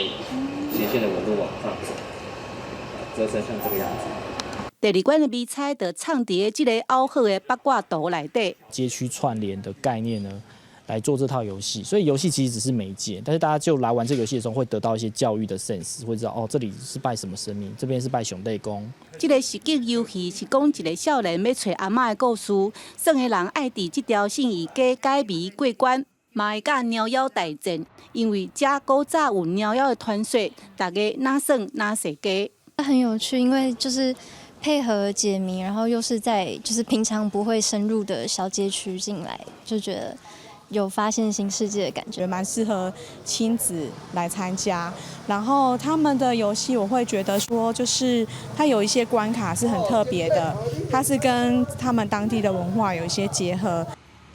斜线的纹路往上走，折成像这个样子。第二关的比赛就藏伫这个凹好的八卦图内底。街区串联的概念呢，来做这套游戏，所以游戏其实只是媒介，但是大家就来玩这个游戏的时候，会得到一些教育的 sense， 会知道这里是拜什么神明，这边是拜熊帝公。这个实景游戏是讲一个少年要找阿嬷的故事，耍的人爱伫这条信义街解谜过关，嘛会甲鸟妖大战，因为遮古早有鸟妖的传说，大家哪耍哪踅街。很有趣，因为就是配合解谜，然后又是在就是平常不会深入的小街区进来，就觉得有发现新世界的感觉，蛮适合亲子来参加。然后他们的游戏，我会觉得说，就是它有一些关卡是很特别的，它是跟他们当地的文化有一些结合。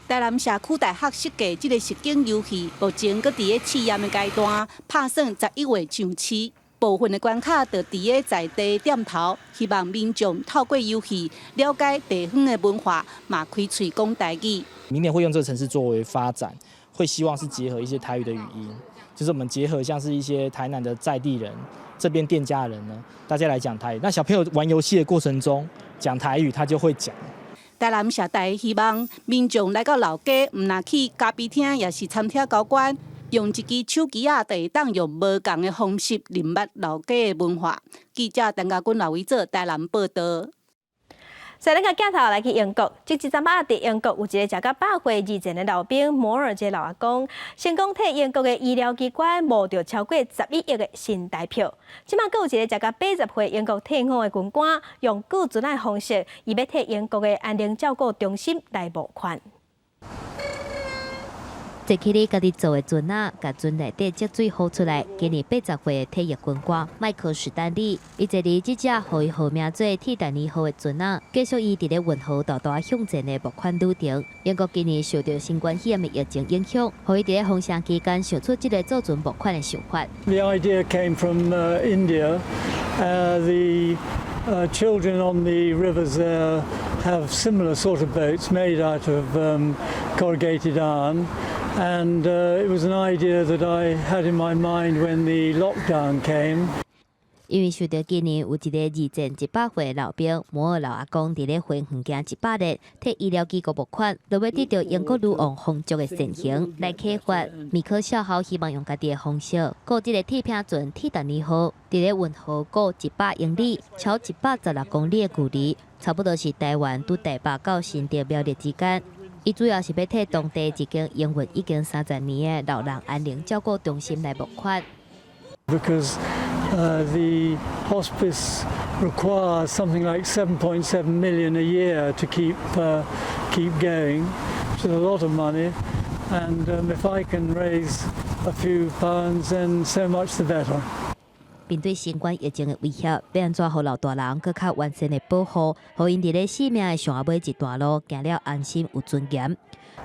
台南社区大学设计这个实景游戏，目前搁伫咧试验的阶段，拍算11月上市。部分的关卡就伫咧在地点头，希望民众透过游戏了解地方的文化，嘛开喙讲台语。明年会用这个城市作为发展，会希望是结合一些台语的语音，就是我们结合像是一些台南的在地人，这边店家人呢，大家来讲台语。那小朋友玩游戏的过程中讲台语，他就会讲。台南社大希望民众来到老家，唔拿去咖啡厅，也是餐厅交关。用一支手机就会当用无同的方式认捌老家的文化。记者陈家军、刘伟做台南报道。所以咱个镜头来去英国，即阵仔伫英国有一个食到100岁以前的老兵摩尔这老阿公，成功替英国的医疗机关募到超过11亿的新台票。即马佫有一个食到80岁英国退伍的军官，用雇准的方式，伊要替英国的安宁照顾中心来募款。坐起你家己做的船啊，甲船内底接水好出来。今年80岁的退役军官麦克史丹利，伊坐伫这只互伊号名做替代2号的船啊，继续伊伫咧运河大大向前的募款旅程。英国今年受到新冠肺炎的疫情影响，互伊伫咧封城期间想出这个做船募款的想法。The idea came from India. The children on the rivers there have similar sort of boats made out of corrugated iron. And it was an idea that I had in my mind when the lockdown came. 因为受到今年有一个二战100岁的老兵摩尔老阿公伫咧回远行100日，替医疗机构募款，就要得到英国女王皇族的善行来启发。米克少校希望用家己的方式，过这个替拼船替代2号，伫咧运河过100英里，超116公里的距离，差不多是台湾拄台北到新竹苗栗之间。伊主要是要替当地一间营运已经30年的老人安宁照顾中心来募款。Because the hospice requires something like 7.7 million a year to keep going, which is a lot of money. And if I can raise a few pounds, then so much the better. 面对新冠疫情的威胁，要安怎互老大人更较完善的保护，互因伫咧生命的上下尾一段路行了安心有尊严。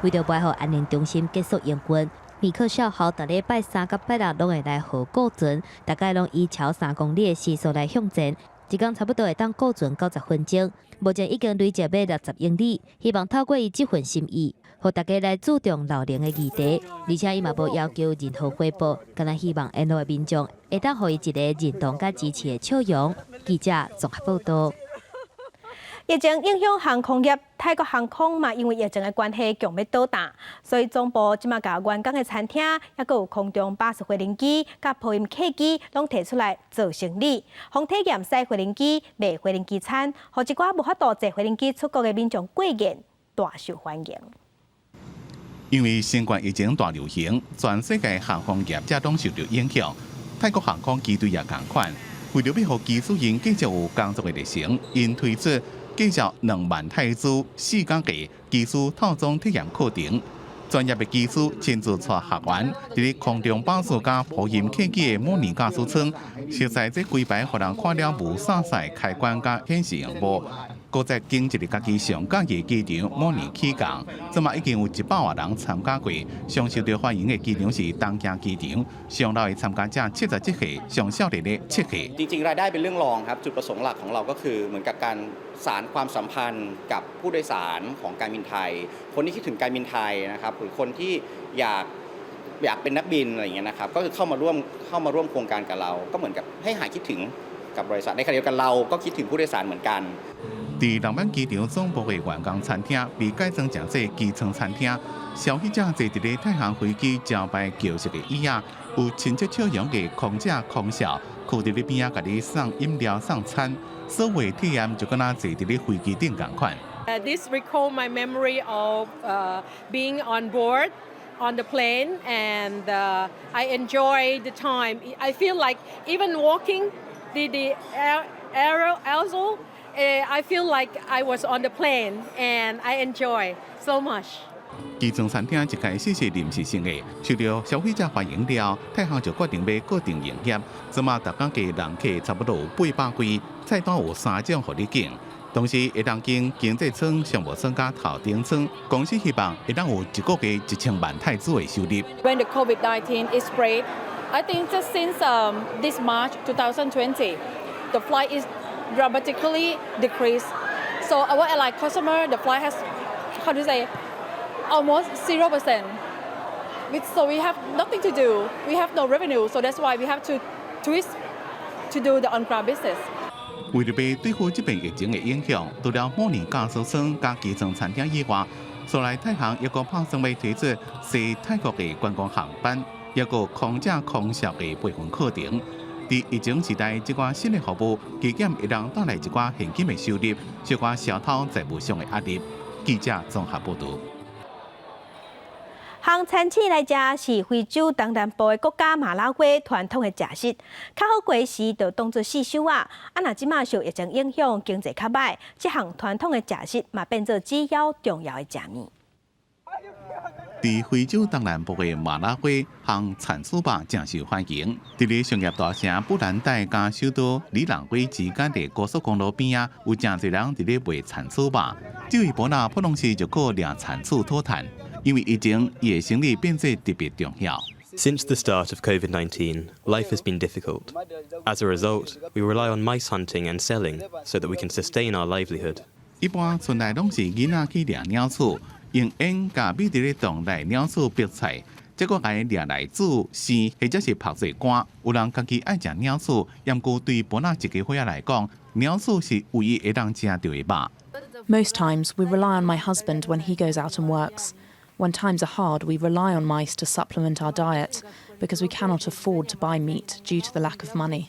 为着摆互安宁中心结束营运，米克少校逐礼拜3甲拜六拢会来号顾船，大概拢以超3公里的时速来向前，一天差不多会当顾船90分钟。目前已经累积要60英里，希望透过伊这份心意，互大家来注重老龄的议题，而且伊嘛无要求任何回报，敢若希望沿路的民众会当互伊一个认同甲支持的笑容。记者综合报道。疫情影响航空业，泰国航空嘛，因为疫情的关系，强要倒塌，所以总部即马甲员工的餐厅，也阁有空中巴士飞行机、甲波音客机，拢提出来做生意，方体验驶飞行机、卖飞行机餐，互一寡无法度坐飞行机出国的民众过瘾，大受欢迎。因为新冠疫情大流行，全世界航空业皆拢受到影响。泰国航空机队也同款，为了要让机组员继续有工作的热情，因推出计值2万泰铢4天的技术套装体验课程。专业的技师亲自带学员伫空中巴士加波音客机的模拟驾驶舱，实在这规排，互人看了无啥赛开关加显示荧幕。搁再经一个家己上喜的机场模拟起降，即嘛已经有100多人参加过。上受到欢迎的机场是东京机场，上老的参加者77岁，上少年的7岁。จริงๆรายได้เป็นเรื่องรองครับจุดประสงค์หลักของเราก็คือเหมือนกับการสานความสัมพันธ์กับผู้โดยสารของการบินไทยคนที่คิดถึงการบินไทยนะครับหรือคนที่อยากเป็นนักบินอะไรอย่างเงี้ยนะครับก็คือเข้ามาร่วมโครงการกับเราก็เหมือนกับให้หายคิดถึงกับบริษัทในขณะเดียวกันเราก็คิดถึงผู้โดยสารเหมือนกัน伫浪漫机场总部的员工餐厅被改装成做基层餐厅，消费者坐伫咧太行飞机招牌旧式的椅仔，有亲切笑容的空姐空少，靠伫咧边仔甲你送饮料送餐，所有体验就敢若坐伫咧飞机顶共款。This recall my memory of being on board on the plane, and I enjoy the time. I feel like even walking the aisle. I feel like I was on the plane, and I enjoy so much. 基层餐厅一开始是临时性的，受到消费者欢迎了，太行就决定要固定营业。即马逐天嘅人客差不多有800几，菜单有3种互你拣。同时会当经经济舱、商务舱加头顶舱，公司希望会当有一个月1000万泰铢的收入。When the COVID-19 is spread, I think just since this March 2020, the flight is dramatically decreased. So our airline customer, the flight has, how to say, almost 0%. So we have nothing to do. We have no revenue. So that's why we have to twist to do the on-ground business. 为了要对付这边疫情的影响，除了模拟驾驶舱加基层餐厅以外，所来太行也个打算要推出西泰国的观光航班，也个空姐空少的培训课程。在疫情时代，这款新的服务期间会让带来一寡现金的收入，小可消掏财务上的压力。记者综合报道。航餐翅来食是非洲东南部的国家马拉圭传统的食食，较好过时就当作四手啊。若即马受疫情影响，经济较歹，这项传统的食食嘛变做主要重要的食物。在非洲东南部的马拉圭，烘蚕丝吧正受欢迎。伫咧商业大城布兰代加首都里朗圭之间的高速公路边啊，有真侪人伫咧卖蚕丝吧。这位婆那普通时就靠掠蚕丝讨赚，因为疫情，伊的生意变作特别重要。Since the start of COVID-19, life has been difficult. As a result, we rely on mice hunting and selling so that we can sustain our livelihood. 一般村内拢是囡仔去掠鸟鼠。用烟甲米伫咧洞内鸟鼠逼菜，结果甲伊掠来煮生，或者是拍做干。有人家己爱食鸟鼠，毋过对本来一家伙仔来讲，鸟鼠是唯一会当食到的肉。Most times we rely on my husband when he goes out and works. When times are hard, we rely on mice to supplement our diet because we cannot afford to buy meat due to the lack of money.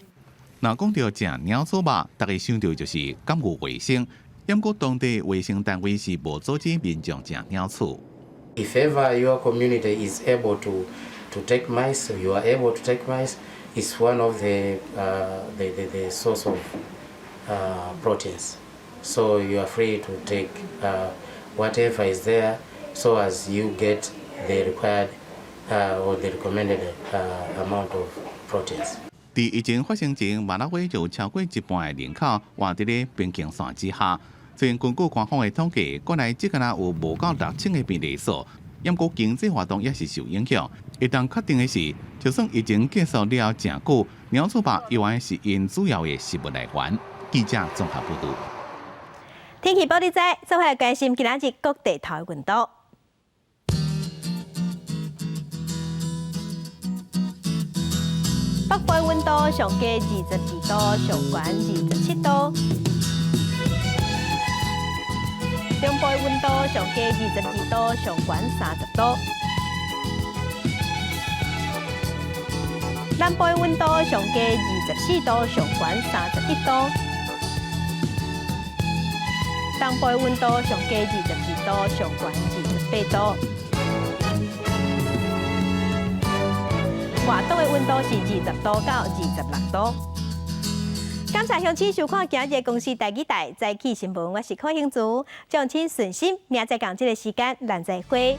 若讲到食鸟鼠肉，大家想到就是敢有卫生。因过当地卫生单位是无阻止民众食鸟鼠。If ever your community is able to take mice, you are able to take mice. It's one of the source of proteins. So you are free to take whatever is there, so as you get the required or the recommended amount of proteins. 在疫情发生前，马拉圭就有超过一半的人口活伫咧边境线之下。虽然根据官方的统计，国内只敢若有无到6000个病例数，不过经济活动也是受影响。会当确定的是，就算疫情结束了真久，鸟鼠肉依然是因主要的食物来源。记者综合报道。天气报道在，做伙关心今仔日各地头的温度。北部温度上加22度，上悬27度。中部的温度上加22度，上悬30度。南部的温度上加24度，上悬31度。东部的温度上加22度，上悬28度。外岛的温度是20度到26度。感谢乡亲收看今日公视台记台早起新闻，我是柯兴竹，祝亲顺心，明仔载同一个时间，咱再会。